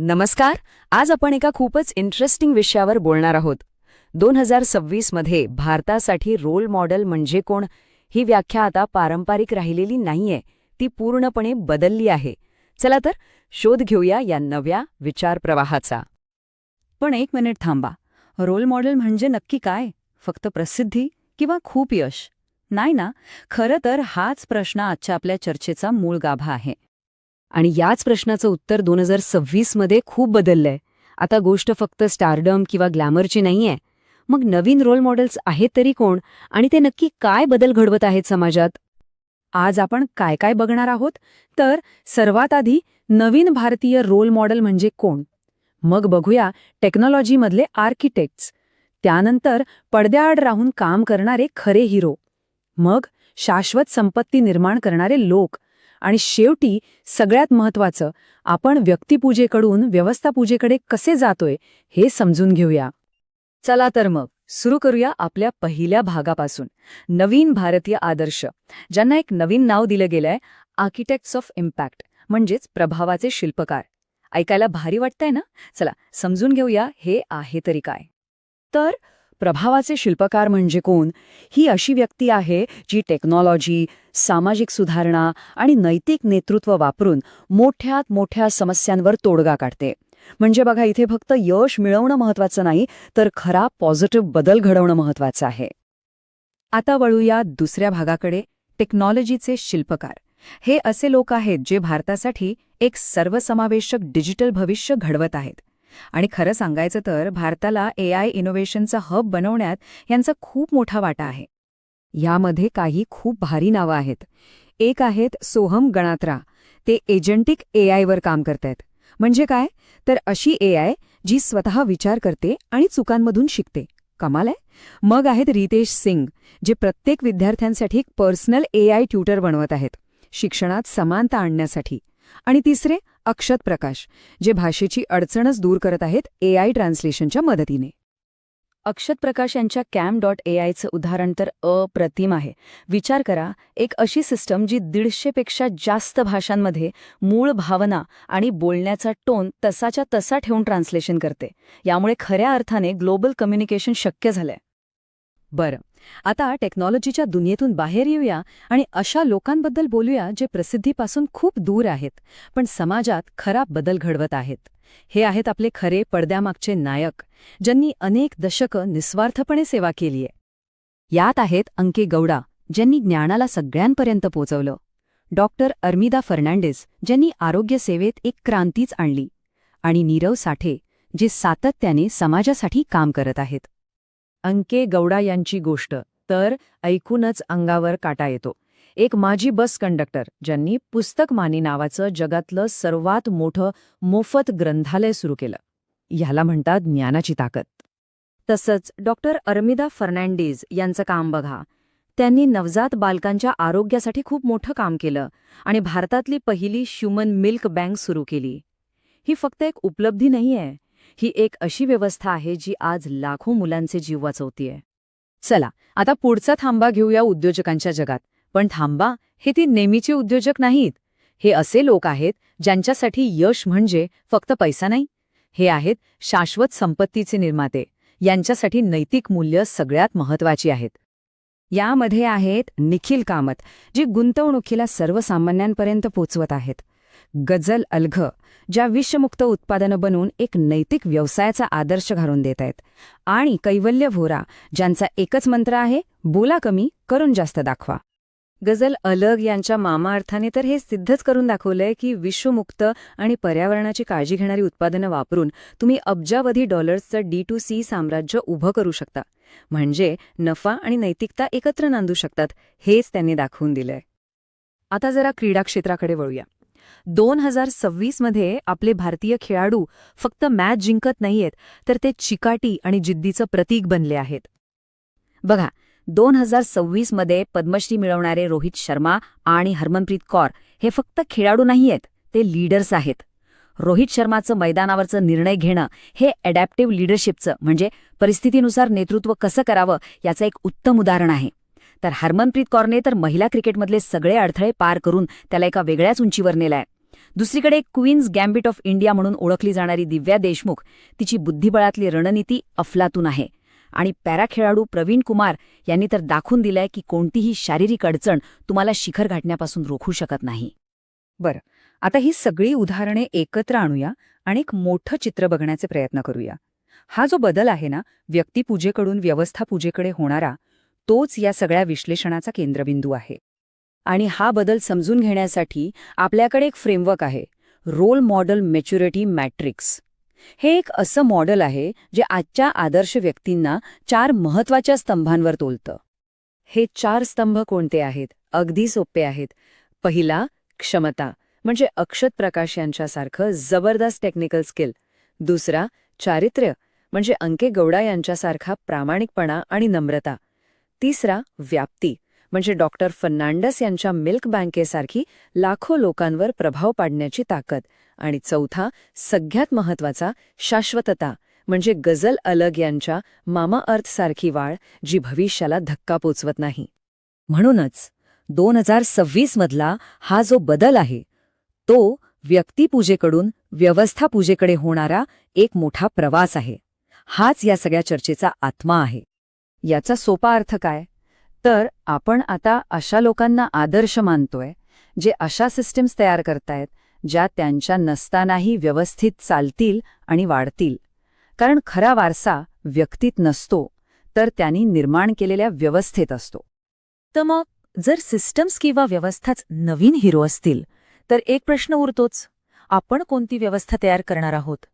नमस्कार. आज आपण एका खूपच इंटरेस्टिंग विषयावर बोलणार आहोत. 2026 मध्ये भारतासाठी रोल मॉडेल म्हणजे कोण, ही व्याख्या आता पारंपरिक राहिलेली नाहीये, ती पूर्णपणे बदलली आहे. चला तर शोध घेऊया या नव्या विचार प्रवाहाचा. पण एक मिनिट थांबा. रोल मॉडेल म्हणजे नक्की काय? फक्त प्रसिद्धी किंवा खूप यश? नाही ना. खरं तर हाच प्रश्न आजच्या आपल्या चर्चेचा मूळ गाभा आहे. आणि याच प्रश्नाचं उत्तर 2026 मध्ये खूप बदललंय. आता गोष्ट फक्त स्टारडम किंवा ग्लॅमरची नाहीये. मग नवीन रोल मॉडेल्स आहेत तरी कोण, आणि ते नक्की काय बदल घडवत आहेत समाजात? आज आपण काय काय बघणार आहोत, तर सर्वात आधी नवीन भारतीय रोल मॉडेल म्हणजे कोण. मग बघूया टेक्नॉलॉजीमधले आर्किटेक्ट्स. त्यानंतर पडद्याआड राहून काम करणारे खरे हिरो. मग शाश्वत संपत्ती निर्माण करणारे लोक. आणि शेवटी सगळ्यात महत्त्वाचं, आपण व्यक्तिपूजेकडून व्यवस्थापूजेकडे कसे जातोय हे समजून घेऊया. चला तर मग सुरू करूया आपल्या पहिल्या भागापासून. नवीन भारतीय आदर्श, ज्यांना एक नवीन नाव दिलं गेलंय, आर्किटेक्ट्स ऑफ इम्पॅक्ट, म्हणजेच प्रभावाचे शिल्पकार. ऐकायला भारी वाटतंय ना? चला समजून घेऊया हे आहे तरी काय. तर प्रभावाचे शिल्पकार म्हणजे कोण? ही अशी व्यक्ती आहे जी टेक्नॉलॉजी, सामाजिक सुधारणा आणि नैतिक नेतृत्व वापरून मोठ्यात मोठ्या समस्यांवर तोडगा काढते. म्हणजे बघा, इथे फक्त यश मिळवणं महत्वाचं नाही, तर खरा पॉझिटिव्ह बदल घडवणं महत्वाचं आहे. आता वळूया दुसऱ्या भागाकडे, टेक्नॉलॉजीचे शिल्पकार. हे असे लोक आहेत जे भारतासाठी एक सर्वसमावेशक डिजिटल भविष्य घडवत आहेत. आणि खरं सांगायचं तर भारताला AI इनोव्हेशनचा हब बनवण्यात यांचा खूप मोठा वाटा आहे. यामध्ये काही खूप भारी नावं आहेत. एक आहेत सोहम गणात्रा. ते एजंटिक AI वर काम करतायत. म्हणजे काय? तर अशी AI जी स्वतः विचार करते आणि चुकांमधून शिकते. कमाल आहे. मग आहेत रितेश सिंग, जे प्रत्येक विद्यार्थ्यांसाठी एक पर्सनल AI ट्युटर बनवत आहेत, शिक्षणात समानता आणण्यासाठी. आणि तिसरे अक्षत प्रकाश, जे भाषेची अडचणच दूर करत आहेत AI ट्रान्सलेशनच्या मदतीने. अक्षत प्रकाश यांच्या CAM.AIचं उदाहरण तर अप्रतिम आहे. विचार करा, एक अशी सिस्टम जी 150 पेक्षा जास्त भाषांमध्ये मूळ भावना आणि बोलण्याचा टोन तसाच्या तसा ठेवून ट्रान्सलेशन करते. यामुळे खऱ्या अर्थाने ग्लोबल कम्युनिकेशन शक्य झालंय. बरं, आता टेक्नॉलॉजीच्या दुनियेतून बाहेर येऊया आणि अशा लोकांबद्दल बोलूया जे प्रसिद्धीपासून खूप दूर आहेत, पण समाजात खरा बदल घडवत आहेत. हे आहेत आपले खरे पडद्यामागचे नायक, ज्यांनी अनेक दशकं निस्वार्थपणे सेवा केलीय. यात आहेत अंके गौडा, ज्यांनी ज्ञानाला सगळ्यांपर्यंत पोचवलं. डॉक्टर अर्मिदा फर्नांडिस, ज्यांनी आरोग्य सेवेत एक क्रांतीच आणली. आणि नीरव साठे, जे सातत्याने समाजासाठी काम करत आहेत. अंके गौडा यांची गोष्ट तर ऐकूनच अंगावर काटा येतो. एक माजी बस कंडक्टर, ज्यांनी पुस्तकमानी नावाचं जगातलं सर्वात मोठं मोफत ग्रंथालय सुरू केलं. ह्याला म्हणतात ज्ञानाची ताकद. तसंच डॉक्टर अर्मिदा फर्नांडिस यांचं काम बघा. त्यांनी नवजात बालकांच्या आरोग्यासाठी खूप मोठं काम केलं आणि भारतातली पहिली ह्युमन मिल्क बँक सुरू केली. ही फक्त एक उपलब्धी नाहीये, ही एक अशी व्यवस्था आहे जी आज लाखो मुलांचे जीव वाचवतीये. चला आता पुढचा थांबा घेऊया उद्योजकांच्या जगात. पण थांबा, हे ती नेहमीचे उद्योजक नाहीत. हे असे लोक आहेत ज्यांच्यासाठी यश म्हणजे फक्त पैसा नाही. हे आहेत शाश्वत संपत्तीचे निर्माते. यांच्यासाठी नैतिक मूल्य सगळ्यात महत्वाची आहेत. यामध्ये आहेत निखिल कामत, जे गुंतवणुकीला सर्वसामान्यांपर्यंत पोचवत आहेत. गझल अलघ, ज्या विषमुक्त उत्पादनं बनवून एक नैतिक व्यवसायाचा आदर्श घालून देत आहेत. आणि कैवल्य व्होरा, ज्यांचा एकच मंत्र आहे, बोला कमी करून जास्त दाखवा. गझल अलग यांच्या मामाअर्थाने तर हे सिद्धच करून दाखवलंय की विश्वमुक्त आणि पर्यावरणाची काळजी घेणारी उत्पादनं वापरून तुम्ही अब्जावधी डॉलर्सचं D2C साम्राज्य उभं करू शकता. म्हणजे नफा आणि नैतिकता एकत्र नांदू शकतात, हेच त्यांनी दाखवून दिलंय. आता जरा क्रीडा क्षेत्राकडे वळूया. 2026 मध्ये आपले भारतीय खेळाडू फक्त मॅच जिंकत नाहीयेत, तर ते चिकाटी आणि जिद्दीचं प्रतीक बनले आहेत. बघा, 2026 मध्ये पद्मश्री मिळवणारे रोहित शर्मा आणि हरमनप्रीत कौर हे फक्त खेळाडू नाहीयेत, ते लीडर्स आहेत. रोहित शर्माचं मैदानावरचं निर्णय घेणं हे अडॅप्टिव्ह लीडरशिपचं, म्हणजे परिस्थितीनुसार नेतृत्व कसं करावं याचं एक उत्तम उदाहरण आहे. तर हरमनप्रीत कौरने तर महिला क्रिकेटमधले सगळे अडथळे पार करून त्याला एका वेगळ्याच उंचीवर नेलाय. दुसरीकडे क्वीन्स गॅम्बिट ऑफ इंडिया म्हणून ओळखली जाणारी दिव्या देशमुख, तिची बुद्धिबळातली रणनीती अफलातून आहे. आणि पॅरा खेळाडू प्रवीण कुमार यांनी तर दाखवून दिलंय की कोणतीही शारीरिक अडचण तुम्हाला शिखर गाठण्यापासून रोखू शकत नाही. बरं, आता ही सगळी उदाहरणे एकत्र आणूया आणि एक मोठं चित्र बघण्याचे प्रयत्न करूया. हा जो बदल आहे ना, व्यक्तिपूजेकडून व्यवस्थापूजेकडे होणारा, तोच या सगळ्या विश्लेषणाचा केंद्रबिंदू आहे. आणि हा बदल समजून घेण्यासाठी आपल्याकडे एक फ्रेमवर्क आहे, रोल मॉडेल मॅच्युरिटी मॅट्रिक्स. हे एक असं मॉडेल आहे जे आजच्या आदर्श व्यक्तींना 4 महत्वाच्या स्तंभांवर तोलतं. हे 4 स्तंभ कोणते आहेत? अगदी सोपे आहेत. पहिला, क्षमता, म्हणजे अक्षत प्रकाश यांच्यासारखं जबरदस्त टेक्निकल स्किल. दुसरा, चारित्र्य, म्हणजे अंके गौडा यांच्यासारखा प्रामाणिकपणा आणि नम्रता. तिसरा, व्याप्ती, म्हणजे डॉक्टर फर्नांडस यांच्या मिल्क बँकेसारखी लाखो लोकांवर प्रभाव पाडण्याची ताकद. आणि चौथा, सगळ्यात महत्वाचा, शाश्वतता, म्हणजे गझल अलग यांच्या मामा अर्थसारखी वाळ जी भविष्याला धक्का पोचवत नाही. म्हणूनच 2026 मधला हा जो बदल आहे तो व्यक्तिपूजेकडून व्यवस्थापूजेकडे होणारा एक मोठा प्रवास आहे. हाच या सगळ्या चर्चेचा आत्मा आहे. याचा सोपा अर्थ काय? तर आपण आता अशा लोकांना आदर्श मानतोय जे अशा सिस्टीम्स तयार करतायत ज्या त्यांच्या नसतानाही व्यवस्थित चालतील आणि वाढतील. कारण खरा वारसा व्यक्तीत नसतो, तर त्यांनी निर्माण केलेल्या व्यवस्थेत असतो. तर मग जर सिस्टम्स किंवा व्यवस्थाच नवीन हिरो असतील तर एक प्रश्न उरतोच, आपण कोणती व्यवस्था तयार करणार आहोत?